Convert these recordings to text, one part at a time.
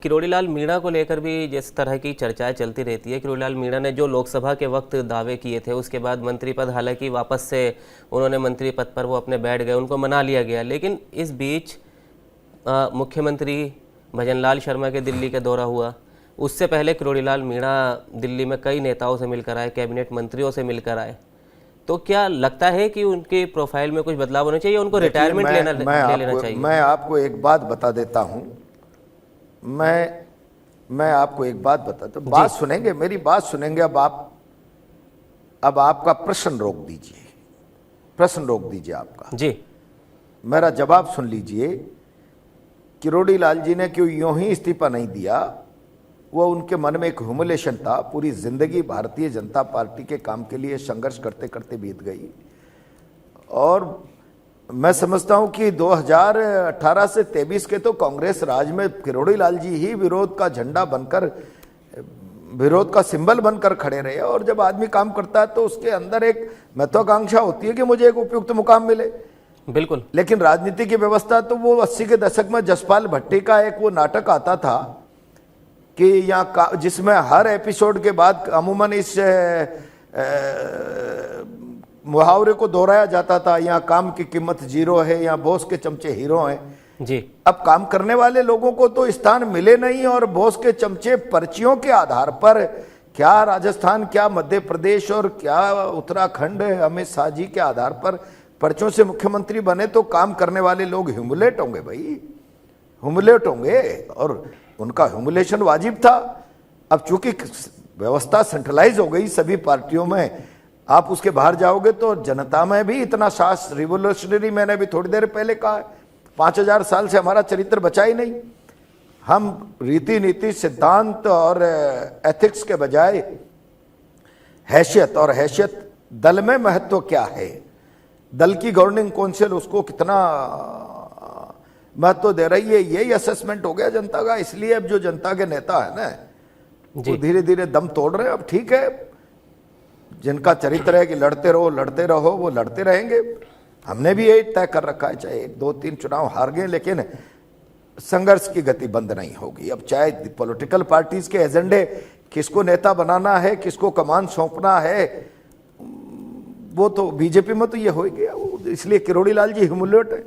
किरोड़ीलाल मीणा को लेकर भी जिस तरह की चर्चाएं चलती रहती है, किरोड़ीलाल मीणा ने जो लोकसभा के वक्त दावे किए थे, उसके बाद मंत्री पद हालांकि वापस से उन्होंने मंत्री पद पर वो अपने बैठ गए, उनको मना लिया गया। लेकिन इस बीच मुख्यमंत्री भजनलाल शर्मा के दिल्ली का दौरा हुआ। उससे पहले किरोड़ीलाल मीणा दिल्ली में कई नेताओं से मिलकर आए, कैबिनेट मंत्रियों से मिलकर आए। तो क्या लगता है कि उनके प्रोफाइल में कुछ बदलाव होने चाहिए, उनको रिटायरमेंट ले लेना चाहिए? मैं आपको एक बात बता देता हूं। मैं आपको एक बात बताता हूं, बात सुनेंगे, मेरी बात सुनेंगे। अब आपका प्रश्न रोक दीजिए, प्रश्न रोक दीजिए आपका जी। मेरा जवाब सुन लीजिए। किरोड़ीलाल जी ने क्यों यूं ही इस्तीफा नहीं दिया? वो उनके मन में एक ह्यूमिलेशन था। पूरी जिंदगी भारतीय जनता पार्टी के काम के लिए संघर्ष करते करते बीत गई, और मैं समझता हूं कि 2018 से 23 के तो कांग्रेस राज में किरोड़ीलाल जी ही विरोध का झंडा बनकर, विरोध का सिंबल बनकर खड़े रहे। और जब आदमी काम करता है तो उसके अंदर एक महत्वाकांक्षा होती है कि मुझे एक उपयुक्त मुकाम मिले। बिल्कुल। लेकिन राजनीति की व्यवस्था तो वो 80 के दशक में जसपाल भट्टी का एक वो नाटक आता था कि यहाँ जिसमें हर एपिसोड के बाद अमूमन इस मुहावरे को दोहराया जाता था, यहाँ काम की कीमत जीरो है, यहाँ बॉस के चमचे हीरो हैं। जी। अब काम करने वाले लोगों को तो स्थान मिले नहीं, और बॉस के चमचे पर्चियों के आधार पर, क्या राजस्थान, क्या मध्य प्रदेश और क्या उत्तराखंड, अमित शाह जी के आधार पर पर्चियों से मुख्यमंत्री बने, तो काम करने वाले लोग ह्यूमिलेट होंगे भाई, ह्यूमिलेट होंगे, और उनका ह्यूमिलेशन वाजिब था। अब चूंकि व्यवस्था सेंट्रलाइज हो गई सभी पार्टियों में, आप उसके बाहर जाओगे तो जनता में भी इतना साहस, रिवोल्यूशनरी, मैंने भी थोड़ी देर पहले कहा, 5000 साल से हमारा चरित्र बचा ही नहीं। हम रीति नीति, सिद्धांत और एथिक्स के बजाय हैसियत, और हैसियत दल में महत्व क्या है, दल की गवर्निंग काउंसिल उसको कितना महत्व दे रही है, यही असेसमेंट हो गया जनता का। इसलिए अब जो जनता के नेता है ना, वो धीरे धीरे दम तोड़ रहे हैं। अब ठीक है, जिनका चरित्र है कि लड़ते रहो, वो लड़ते रहेंगे। हमने भी यही तय कर रखा है, चाहे 1, 2, 3 चुनाव हार गए, लेकिन संघर्ष की गति बंद नहीं होगी। अब चाहे पॉलिटिकल पार्टीज के एजेंडे, किसको नेता बनाना है, किसको कमान सौंपना है, वो तो बीजेपी में तो ये हो गया। इसलिए किरोड़ीलाल जी ह्यूमिलेट है,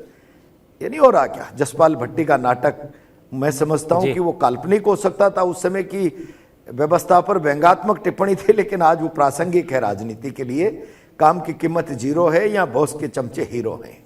ये नहीं हो रहा क्या? जसपाल भट्टी का नाटक, मैं समझता हूं कि वो काल्पनिक हो सकता था, उस समय की व्यवस्था पर व्यंग्यात्मक टिप्पणी थी, लेकिन आज वो प्रासंगिक है राजनीति के लिए। काम की कीमत जीरो है या बॉस के चमचे हीरो हैं।